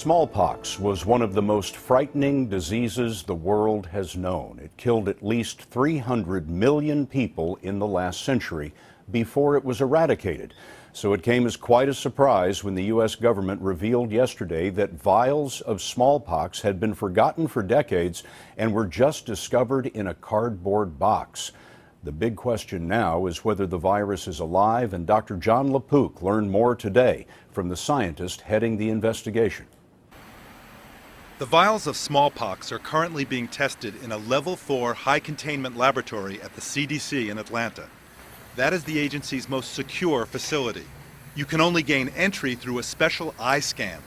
Smallpox was one of the most frightening diseases the world has known. It killed at least 300 million people in the last century before it was eradicated. So it came as quite a surprise when the U.S. government revealed yesterday that vials of smallpox had been forgotten for decades and were just discovered in a cardboard box. The big question now is whether the virus is alive, and Dr. John LaPook learned more today from the scientist heading the investigation. The vials of smallpox are currently being tested in a level 4 high containment laboratory at the CDC in Atlanta. That is the agency's most secure facility. You can only gain entry through a special eye scan.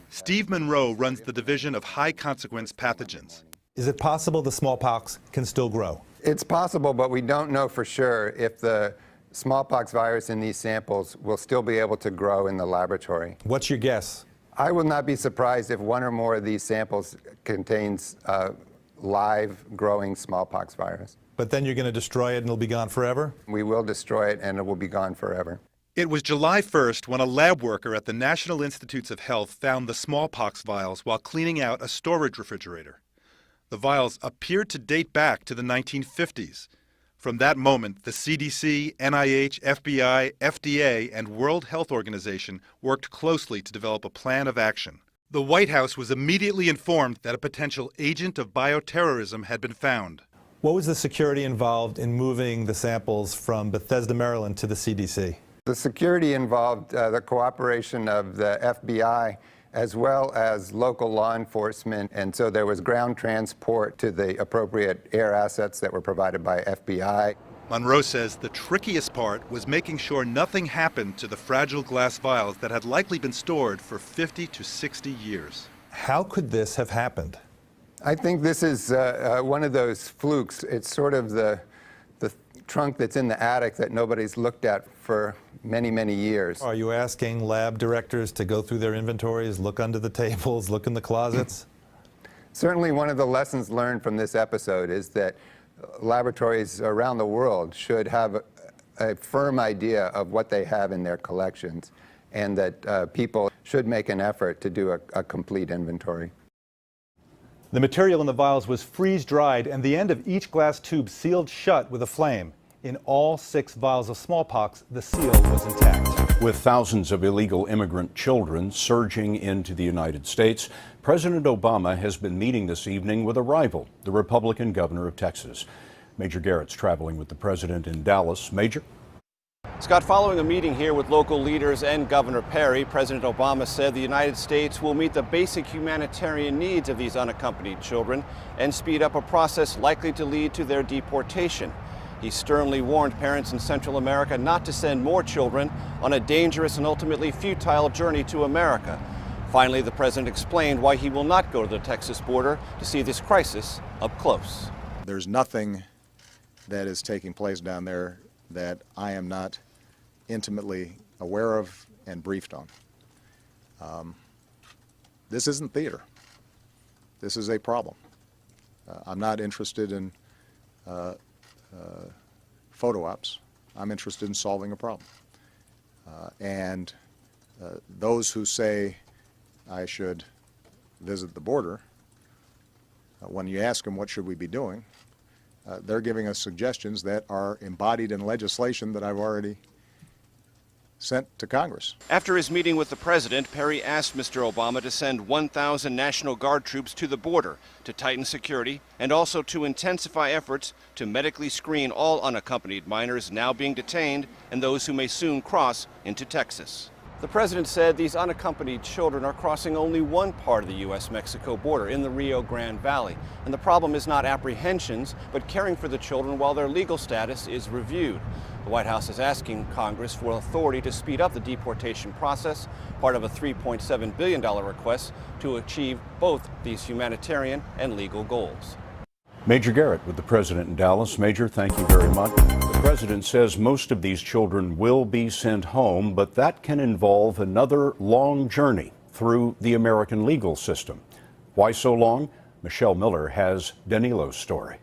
Steve Monroe runs the Division of High Consequence Pathogens. Is it possible the smallpox can still grow? It's possible, but we don't know for sure if the smallpox virus in these samples will still be able to grow in the laboratory. What's your guess? I will not be surprised if one or more of these samples contains live growing smallpox virus. But then you're going to destroy it and it'll be gone forever? We will destroy it and it will be gone forever. It was July 1st when a lab worker at the National Institutes of Health found the smallpox vials while cleaning out a storage refrigerator. The vials appeared to date back to the 1950s. From that moment, the CDC, NIH, FBI, FDA, and World Health Organization worked closely to develop a plan of action. The White House was immediately informed that a potential agent of bioterrorism had been found. What was the security involved in moving the samples from Bethesda, Maryland to the CDC? The security involved the cooperation of the FBI as well as local law enforcement, and so there was ground transport to the appropriate air assets that were provided by FBI. Monroe says the trickiest part was making sure nothing happened to the fragile glass vials that had likely been stored for 50 to 60 years. How could this have happened? I think this is one of those flukes. It's sort of the trunk that's in the attic that nobody's looked at for many, many years. Are you asking lab directors to go through their inventories, look under the tables, look in the closets? Certainly one of the lessons learned from this episode is that laboratories around the world should have a firm idea of what they have in their collections, and that people should make an effort to do a complete inventory. The material in the vials was freeze-dried and the end of each glass tube sealed shut with a flame. In all 6 vials of smallpox, the seal was intact. With thousands of illegal immigrant children surging into the United States, President Obama has been meeting this evening with a rival, the Republican governor of Texas. Major Garrett's traveling with the president in Dallas. Major? Scott, following a meeting here with local leaders and Governor Perry, President Obama said the United States will meet the basic humanitarian needs of these unaccompanied children and speed up a process likely to lead to their deportation. He sternly warned parents in Central America not to send more children on a dangerous and ultimately futile journey to America. Finally, the president explained why he will not go to the Texas border to see this crisis up close. There's nothing that is taking place down there that I am not intimately aware of and briefed on. This isn't theater. This is a problem. I'm not interested in photo ops. I'm interested in solving a problem. And those who say I should visit the border, when you ask them what should we be doing, they're giving us suggestions that are embodied in legislation that I've already sent to Congress. After his meeting with the president, Perry asked Mr. Obama to send 1,000 National Guard troops to the border to tighten security and also to intensify efforts to medically screen all unaccompanied minors now being detained and those who may soon cross into Texas. The president said these unaccompanied children are crossing only one part of the U.S.-Mexico border in the Rio Grande Valley. And the problem is not apprehensions, but caring for the children while their legal status is reviewed. The White House is asking Congress for authority to speed up the deportation process, part of a $3.7 billion request to achieve both these humanitarian and legal goals. Major Garrett with the president in Dallas. Major, thank you very much. The president says most of these children will be sent home, but that can involve another long journey through the American legal system. Why so long? Michelle Miller has Danilo's story.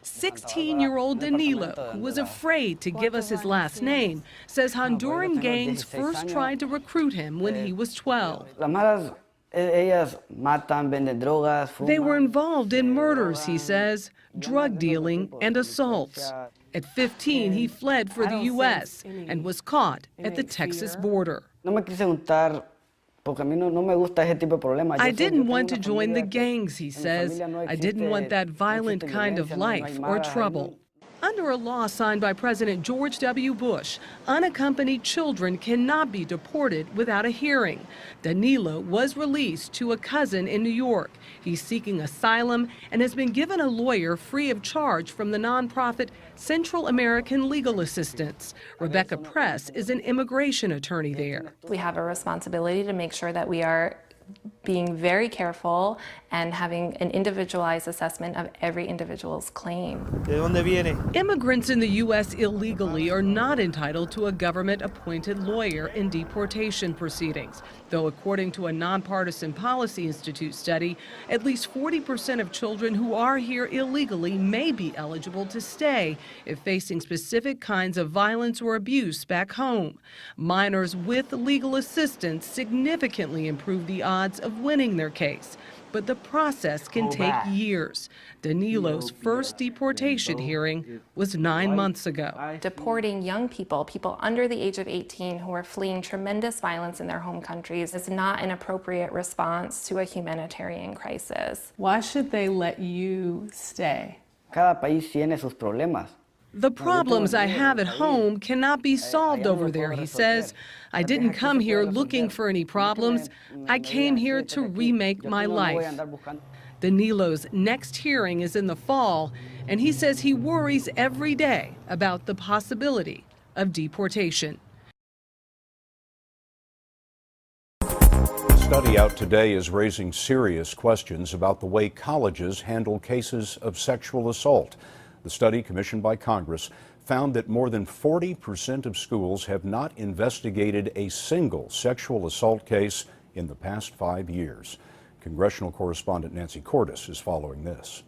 16-year-old Danilo, who was afraid to give us his last name, says Honduran gangs first tried to recruit him when he was 12. Ellas matan, venden drogas, fuman. They were involved in murders, he says, drug dealing and assaults. At 15, he fled for the U.S. and was caught at the Texas border. No me quise juntar porque a mí no me gusta ese tipo de problemas. I didn't want to join the gangs, he says. I didn't want that violent kind of life or trouble. Under a law signed by President George W. Bush, unaccompanied children cannot be deported without a hearing. Danilo was released to a cousin in New York. He's seeking asylum and has been given a lawyer free of charge from the nonprofit Central American Legal Assistance. Rebecca Press is an immigration attorney there. We have a responsibility to make sure that we are being very careful and having an individualized assessment of every individual's claim. ¿De dónde viene? Immigrants in the U.S. illegally are not entitled to a government-appointed lawyer in deportation proceedings, though according to a nonpartisan Policy Institute study, at least 40% of children who are here illegally may be eligible to stay if facing specific kinds of violence or abuse back home. Minors with legal assistance significantly improve the odds of winning their case, but the process can take years. Danilo's first deportation hearing was 9 months ago. Deporting young people, people under the age of 18 who are fleeing tremendous violence in their home countries, is not an appropriate response to a humanitarian crisis. Why should they let you stay? Cada país tiene sus problemas. The problems I have at home cannot be solved over there, he says. I didn't come here looking for any problems. I came here to remake my life. Danilo's next hearing is in the fall, and he says he worries every day about the possibility of deportation. The study out today is raising serious questions about the way colleges handle cases of sexual assault. The study, commissioned by Congress, found that more than 40% of schools have not investigated a single sexual assault case in the past 5 years. Congressional correspondent Nancy Cordes is following this.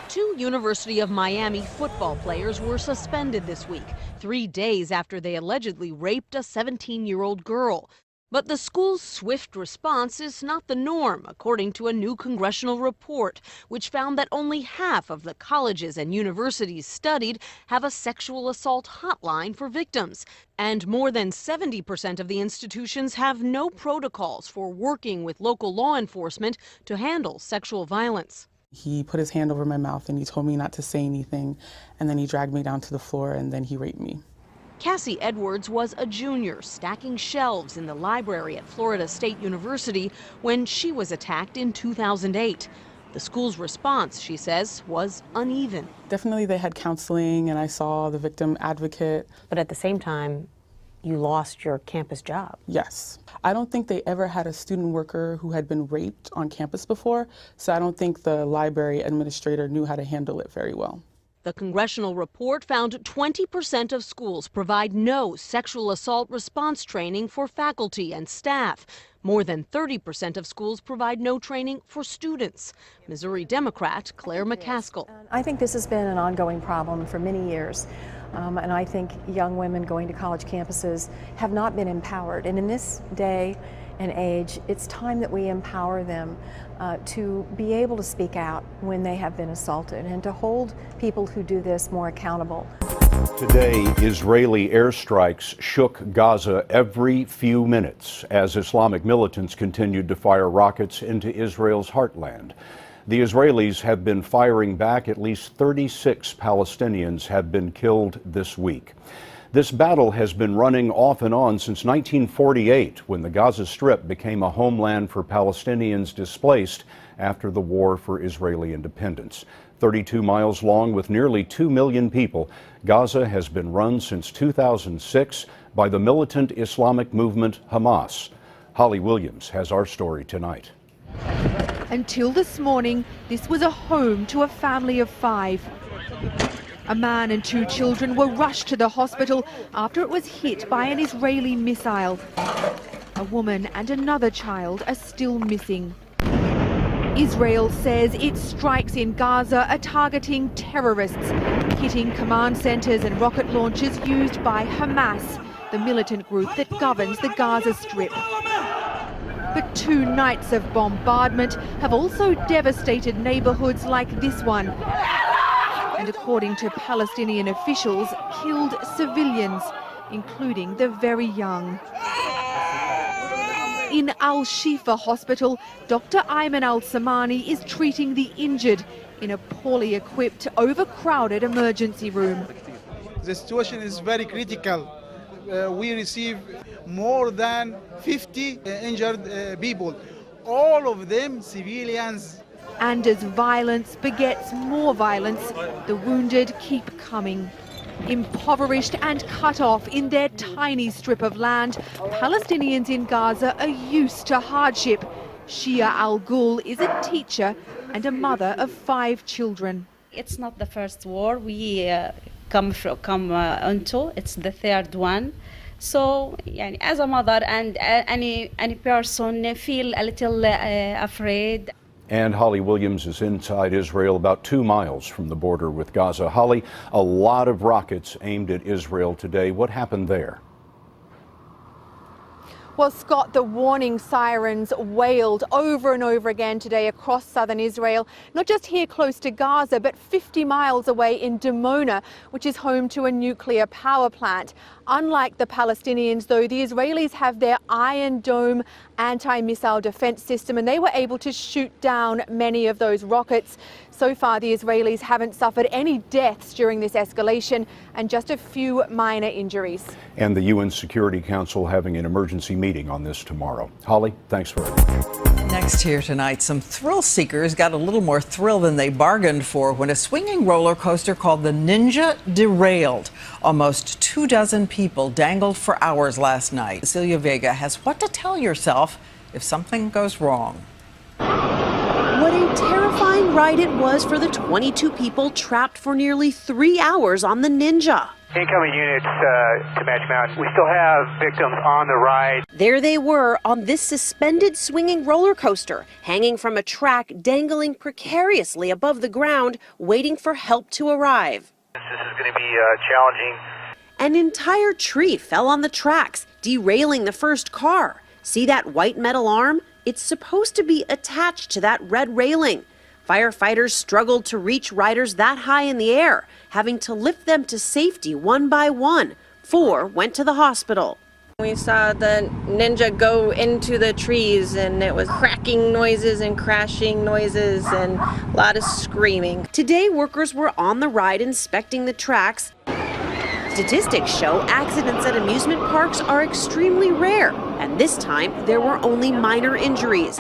2 University of Miami football players were suspended this week, 3 days after they allegedly raped a 17-year-old girl. But the school's swift response is not the norm, according to a new congressional report, which found that only half of the colleges and universities studied have a sexual assault hotline for victims. And more than 70% of the institutions have no protocols for working with local law enforcement to handle sexual violence. He put his hand over my mouth and he told me not to say anything, and then he dragged me down to the floor and then he raped me. Cassie Edwards was a junior stacking shelves in the library at Florida State University when she was attacked in 2008. The school's response, she says, was uneven. Definitely they had counseling and I saw the victim advocate. But at the same time, you lost your campus job. Yes. I don't think they ever had a student worker who had been raped on campus before, so I don't think the library administrator knew how to handle it very well. The congressional report found 20% of schools provide no sexual assault response training for faculty and staff. More than 30% of schools provide no training for students. Missouri Democrat Claire McCaskill. I think this has been an ongoing problem for many years. And I think young women going to college campuses have not been empowered. And in this day and age, it's time that we empower them to be able to speak out when they have been assaulted and to hold people who do this more accountable. Today, Israeli airstrikes shook Gaza every few minutes as Islamic militants continued to fire rockets into Israel's heartland. The Israelis have been firing back. At least 36 Palestinians have been killed this week. This battle has been running off and on since 1948, when the Gaza Strip became a homeland for Palestinians displaced after the War for Israeli Independence. 32 miles long with nearly 2 million people, Gaza has been run since 2006 by the militant Islamic movement Hamas. Holly Williams has our story tonight. Until this morning, this was a home to a family of 5. A man and 2 children were rushed to the hospital after it was hit by an Israeli missile. A woman and another child are still missing. Israel says its strikes in Gaza are targeting terrorists, hitting command centers and rocket launchers used by Hamas, the militant group that governs the Gaza Strip. But 2 nights of bombardment have also devastated neighborhoods like this one. And according to Palestinian officials, killed civilians, including the very young. In Al-Shifa Hospital, Dr. Ayman Al-Samani is treating the injured in a poorly equipped, overcrowded emergency room. The situation is very critical. We receive more than 50 injured people, all of them civilians. And as violence begets more violence, the wounded keep coming. Impoverished and cut off in their tiny strip of land, Palestinians in Gaza are used to hardship. Shia Al-Ghul is a teacher and a mother of 5 children. It's not the first war we come onto, it's the third one. So, as a mother and any person feel a little afraid. And Holly Williams is inside Israel, about 2 miles from the border with Gaza. Holly, a lot of rockets aimed at Israel today. What happened there? Well, Scott, the warning sirens wailed over and over again today across southern Israel, not just here close to Gaza, but 50 miles away in Dimona, which is home to a nuclear power plant. Unlike the Palestinians, though, the Israelis have their Iron Dome anti-missile defense system, and they were able to shoot down many of those rockets. So far, the Israelis haven't suffered any deaths during this escalation and just a few minor injuries. And the UN Security Council having an emergency meeting on this tomorrow. Holly, thanks very much. Next here tonight, some thrill seekers got a little more thrill than they bargained for when a swinging roller coaster called the Ninja derailed. Almost 24 people dangled for hours last night. Cecilia Vega has what to tell yourself if something goes wrong. What a terrifying ride it was for the 22 people trapped for nearly 3 hours on the Ninja. Incoming units to Match Mountain. We still have victims on the ride. There they were on this suspended swinging roller coaster, hanging from a track, dangling precariously above the ground, waiting for help to arrive. This is going to be challenging. An entire tree fell on the tracks, derailing the first car. See that white metal arm? It's supposed to be attached to that red railing. Firefighters struggled to reach riders that high in the air, having to lift them to safety one by one. 4 went to the hospital. We saw the Ninja go into the trees, and it was cracking noises and crashing noises and a lot of screaming. Today, workers were on the ride inspecting the tracks. Statistics show accidents at amusement parks are extremely rare, and this time there were only minor injuries.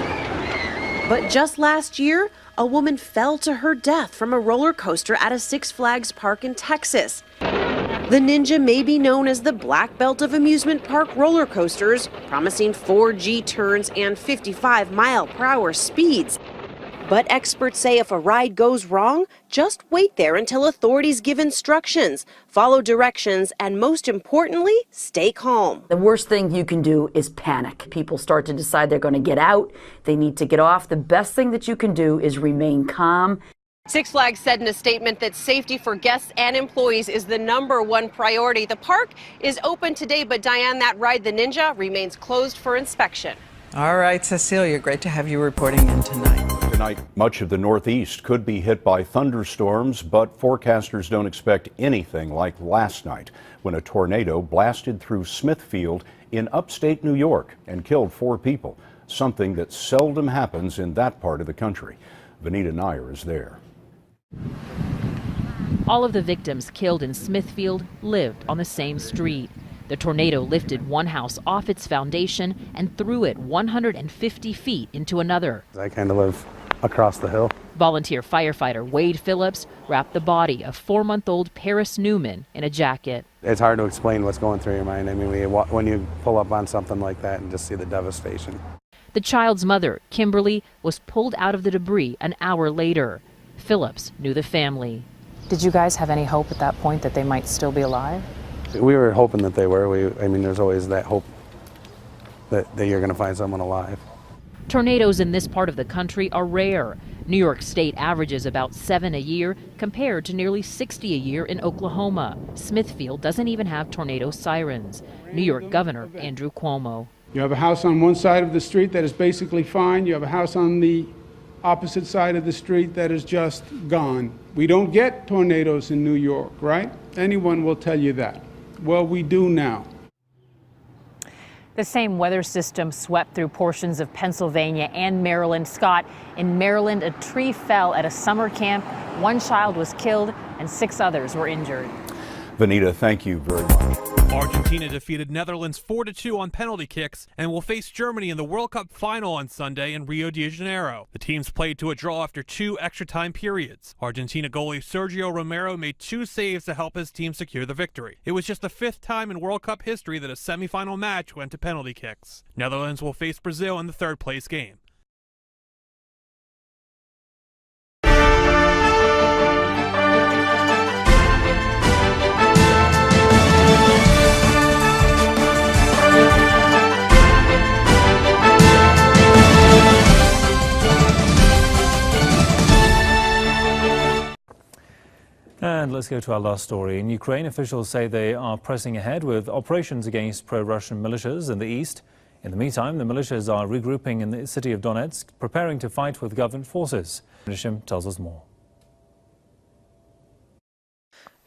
But just last year, a woman fell to her death from a roller coaster at a Six Flags park in Texas. The Ninja may be known as the black belt of amusement park roller coasters, promising 4G turns and 55-mile-per-hour speeds. But experts say if a ride goes wrong, just wait there until authorities give instructions, follow directions, and most importantly, stay calm. The worst thing you can do is panic. People start to decide they're going to get out, they need to get off. The best thing that you can do is remain calm. Six Flags said in a statement that safety for guests and employees is the #1 priority. The park is open today, but Diane, that ride, the Ninja, remains closed for inspection. All right, Cecilia, great to have you reporting in tonight. Tonight, much of the Northeast could be hit by thunderstorms, but forecasters don't expect anything like last night when a tornado blasted through Smithfield in upstate New York and killed 4 people, something that seldom happens in that part of the country. Vanita Nair is there. All of the victims killed in Smithfield lived on the same street. The tornado lifted one house off its foundation and threw it 150 feet into another. I kind of live across the hill. Volunteer firefighter Wade Phillips wrapped the body of 4-month-old Paris Newman in a jacket. It's hard to explain what's going through your mind. I mean, when you pull up on something like that and just see the devastation. The child's mother, Kimberly, was pulled out of the debris an hour later. Phillips knew the family. Did you guys have any hope at that point that they might still be alive? We were hoping that they were. I mean, there's always that hope that you're going to find someone alive. Tornadoes in this part of the country are rare. New York State averages about 7 a year compared to nearly 60 a year in Oklahoma. Smithfield doesn't even have tornado sirens. New York Governor Andrew Cuomo. You have a house on one side of the street that is basically fine. You have a house on the opposite side of the street that is just gone. We don't get tornadoes in New York, right? Anyone will tell you that. Well, we do now. The same weather system swept through portions of Pennsylvania and Maryland. Scott, in Maryland, a tree fell at a summer camp. 1 child was killed and 6 others were injured. Vanita, thank you very much. Argentina defeated Netherlands 4-2 on penalty kicks and will face Germany in the World Cup final on Sunday in Rio de Janeiro. The teams played to a draw after 2 extra time periods. Argentina goalie Sergio Romero made 2 saves to help his team secure the victory. It was just the 5th time in World Cup history that a semifinal match went to penalty kicks. Netherlands will face Brazil in the 3rd place game. And let's go to our last story. In Ukraine, officials say they are pressing ahead with operations against pro-Russian militias in the east. In the meantime, the militias are regrouping in the city of Donetsk, preparing to fight with government forces. Millennium tells us more.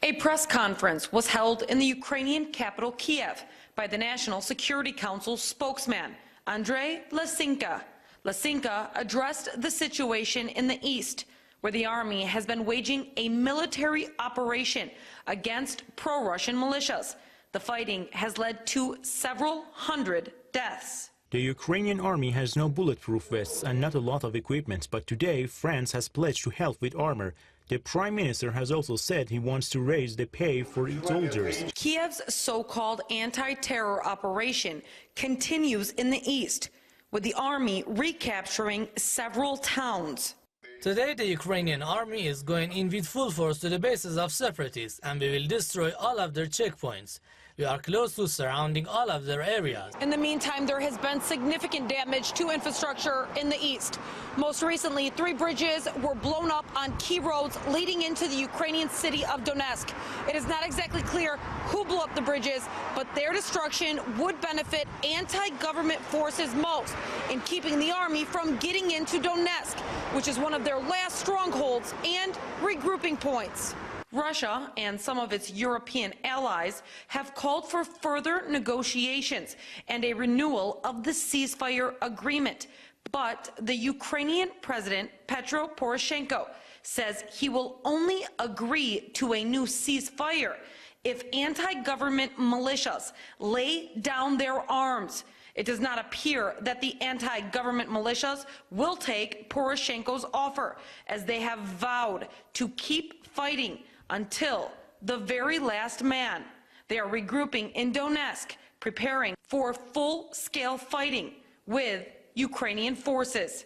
A press conference was held in the Ukrainian capital Kiev by the National Security Council spokesman, Andrei Lysenko. Lysenko addressed the situation in the east, where the army has been waging a military operation against pro-Russian militias. The fighting has led to several hundred deaths. The Ukrainian army has no bulletproof vests and not a lot of equipment, but today France has pledged to help with armor. The Prime Minister has also said he wants to raise the pay for its soldiers. Kiev's so-called anti-terror operation continues in the east, with the army recapturing several towns. Today, the Ukrainian army is going in with full force to the bases of separatists, and we will destroy all of their checkpoints. We are close to surrounding all of their areas. In the meantime, there has been significant damage to infrastructure in the east. Most recently, 3 bridges were blown up on key roads leading into the Ukrainian city of Donetsk. It is not exactly clear who blew up the bridges, but their destruction would benefit anti-government forces most in keeping the army from getting into Donetsk, which is one of their last strongholds and regrouping points. Russia and some of its European allies have called for further negotiations and a renewal of the ceasefire agreement. But the Ukrainian President Petro Poroshenko says he will only agree to a new ceasefire if anti-government militias lay down their arms. It does not appear that the anti-government militias will take Poroshenko's offer, as they have vowed to keep fighting until the very last man. They are regrouping in Donetsk, preparing for full-scale fighting with Ukrainian forces.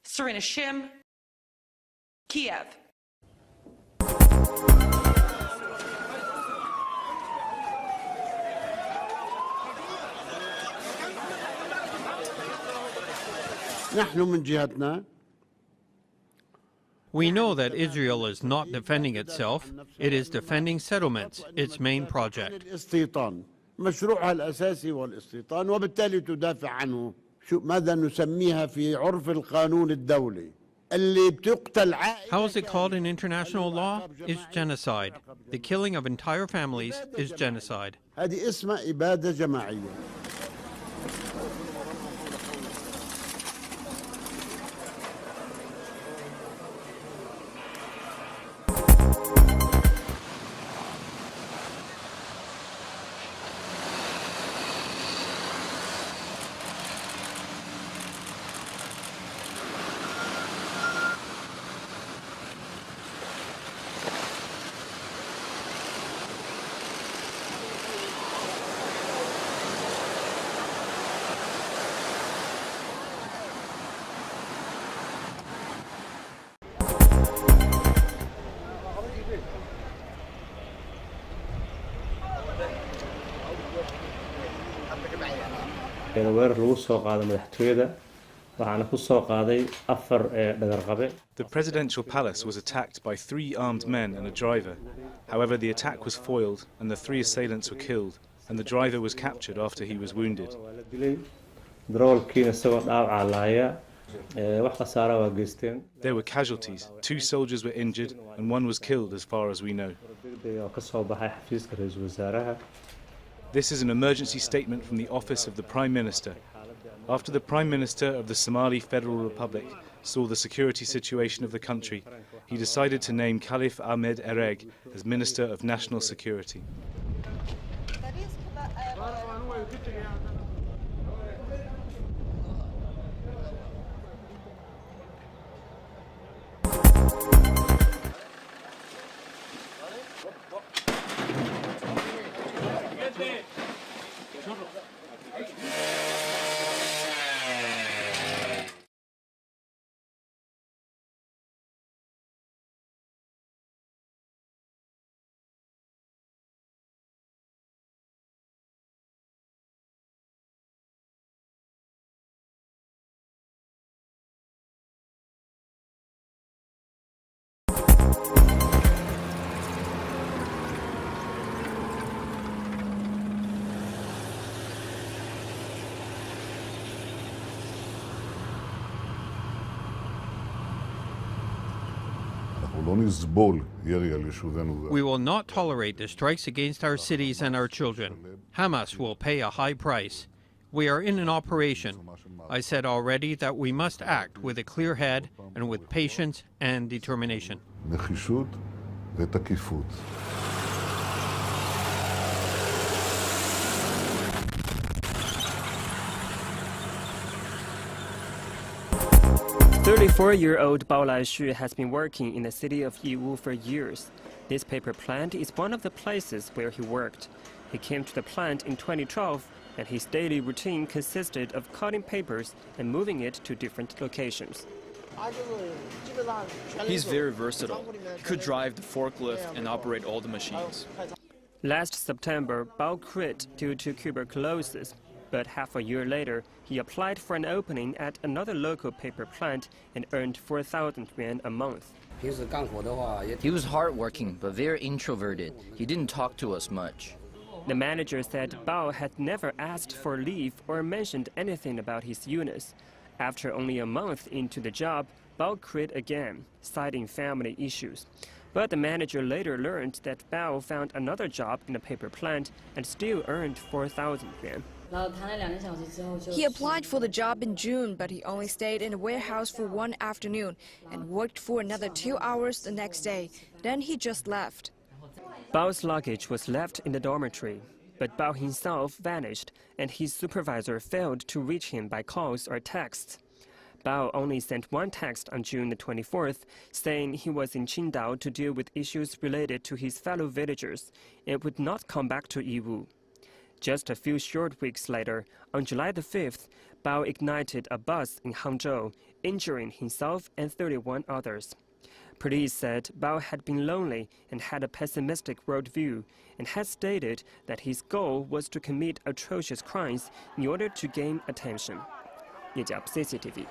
Serena Shim, Kiev. We know that Israel is not defending itself, it is defending settlements, its main project. مشروعها الأساسي والاستيطان وبالتالي تدافع عنه. ماذا نسميها في عرف القانون الدولي اللي بتقتل عائلة. How is it called in international law? It's genocide. The killing of entire families is genocide. هذه اسمها إبادة جماعية. weerar lagu soo qaaday madaxtooyada waxaana ku soo qaaday 4 dhagarqabe. The presidential palace was attacked by 3 armed men and a driver. However, the attack was foiled and the 3 assailants were killed, and the driver was captured after he was wounded. darawalkiina isagoo dhaawaca laaya wax khasaara waa geysteen. There were casualties. 2 soldiers were injured and 1 was killed as far as we know. oo ka soo baxay xafiiska ra'iisul wasaaraha. This is an emergency statement from the office of the Prime Minister. After the Prime Minister of the Somali Federal Republic saw the security situation of the country, he decided to name Khalif Ahmed Ereg as Minister of National Security. We will not tolerate the strikes against our cities and our children. Hamas will pay a high price. We are in an operation. I said already that we must act with a clear head and with patience and determination. 34-year-old Bao Laishu has been working in the city of Yiwu for years. This paper plant is one of the places where he worked. He came to the plant in 2012, and his daily routine consisted of cutting papers and moving it to different locations. He's very versatile. He could drive the forklift and operate all the machines. Last September, Bao quit due to tuberculosis. But half a year later, he applied for an opening at another local paper plant and earned 4,000 yuan a month. He was hardworking, but very introverted. He didn't talk to us much. The manager said Bao had never asked for leave or mentioned anything about his illness. After only a month into the job, Bao quit again, citing family issues. But the manager later learned that Bao found another job in a paper plant and still earned 4,000 yuan. He applied for the job in June, but he only stayed in the warehouse for one afternoon and worked for another 2 hours the next day. Then he just left. Bao's luggage was left in the dormitory, but Bao himself vanished, and his supervisor failed to reach him by calls or texts. Bao only sent one text on June the 24th, saying he was in Qingdao to deal with issues related to his fellow villagers and would not come back to Yiwu. Just a few short weeks later, on July the 5th, Bao ignited a bus in Hangzhou, injuring himself and 31 others. Police said Bao had been lonely and had a pessimistic worldview, and had stated that his goal was to commit atrocious crimes in order to gain attention. CCTV.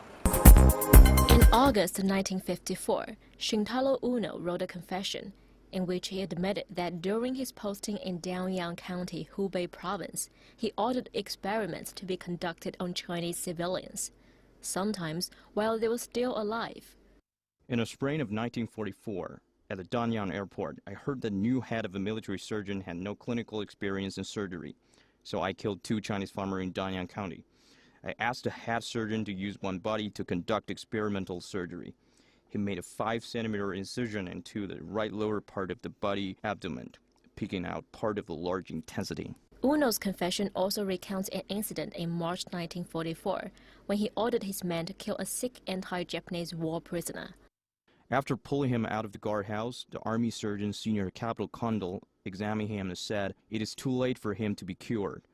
In August 1954, Shintaro Uno wrote a confession in which he admitted that during his posting in Danyang County, Hubei Province, he ordered experiments to be conducted on Chinese civilians, sometimes while they were still alive. In the spring of 1944, at the Danyang airport, I heard the new head of a military surgeon had no clinical experience in surgery, so I killed 2 Chinese farmers in Danyang County. I asked the head surgeon to use one body to conduct experimental surgery. He made a 5-centimeter incision into the right lower part of the body abdomen, picking out part of the large intestine. Uno's confession also recounts an incident in March 1944 when he ordered his men to kill a sick anti-Japanese war prisoner. After pulling him out of the guardhouse, the army surgeon senior Capital Kondal examined him and said, "It is too late for him to be cured."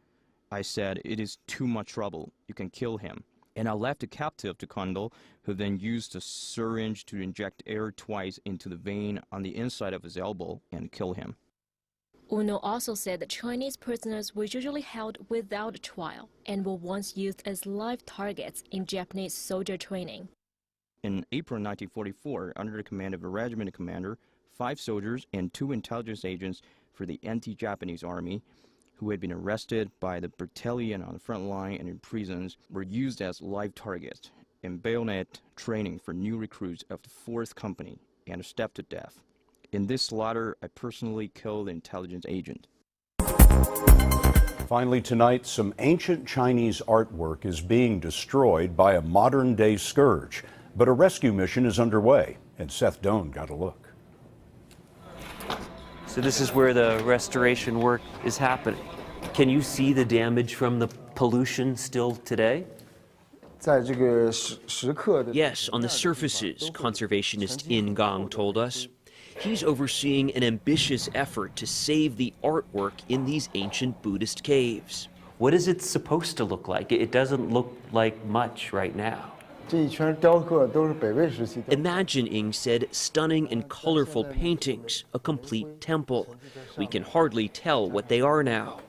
I said, "It is too much trouble. You can kill him." And I left the captive to Kondal, who then used a syringe to inject air twice into the vein on the inside of his elbow and kill him. Uno also said that Chinese prisoners were usually held without trial and were once used as live targets in Japanese soldier training. In April 1944, under the command of a regiment commander, 5 soldiers and 2 intelligence agents for the anti-Japanese army, who had been arrested by the battalion on the front line and in prisons were used as live targets in bayonet training for new recruits of the 4th Company and stabbed to death. In this slaughter, I personally killed the intelligence agent. Finally tonight, some ancient Chinese artwork is being destroyed by a modern-day scourge. But a rescue mission is underway, and Seth Doan got a look. So this is where the restoration work is happening. Can you see the damage from the pollution still today? Yes, on the surfaces, conservationist In Gang told us. He's overseeing an ambitious effort to save the artwork in these ancient Buddhist caves. What is it supposed to look like? It doesn't look like much right now. Imagine, Ing said, stunning and colorful paintings, a complete temple. We can hardly tell what they are now.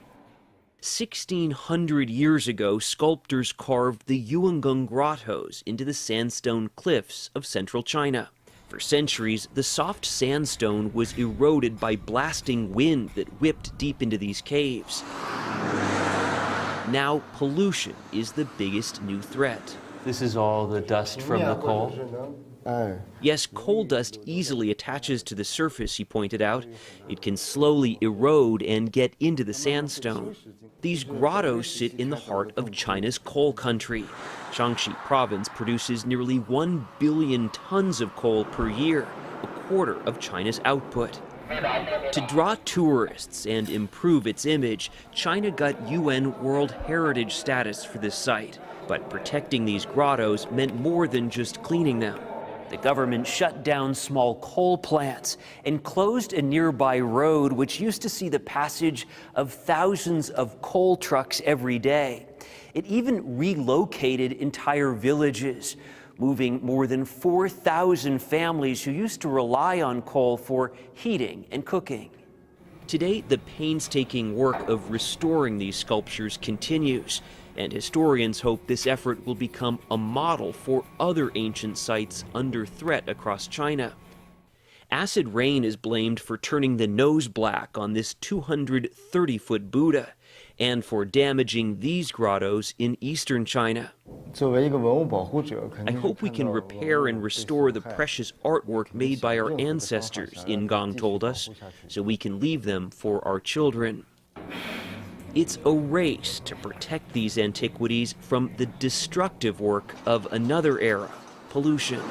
1,600 years ago, sculptors carved the Yuangung grottos into the sandstone cliffs of central China. For centuries, the soft sandstone was eroded by blasting wind that whipped deep into these caves. Now, pollution is the biggest new threat. This is all the dust from the coal? Yes, coal dust easily attaches to the surface, he pointed out. It can slowly erode and get into the sandstone. These grottos sit in the heart of China's coal country. Shaanxi province produces nearly 1 billion tons of coal per year, a quarter of China's output. To draw tourists and improve its image, China got UN World Heritage status for this site. But protecting these grottos meant more than just cleaning them. The government shut down small coal plants and closed a nearby road which used to see the passage of thousands of coal trucks every day. It even relocated entire villages, moving more than 4,000 families who used to rely on coal for heating and cooking. Today, the painstaking work of restoring these sculptures continues, and historians hope this effort will become a model for other ancient sites under threat across China. Acid rain is blamed for turning the nose black on this 230-foot Buddha and for damaging these grottos in eastern China. I hope we can repair and restore the precious artwork made by our ancestors, In Gang told us, so we can leave them for our children. It's a race to protect these antiquities from the destructive work of another era, pollution.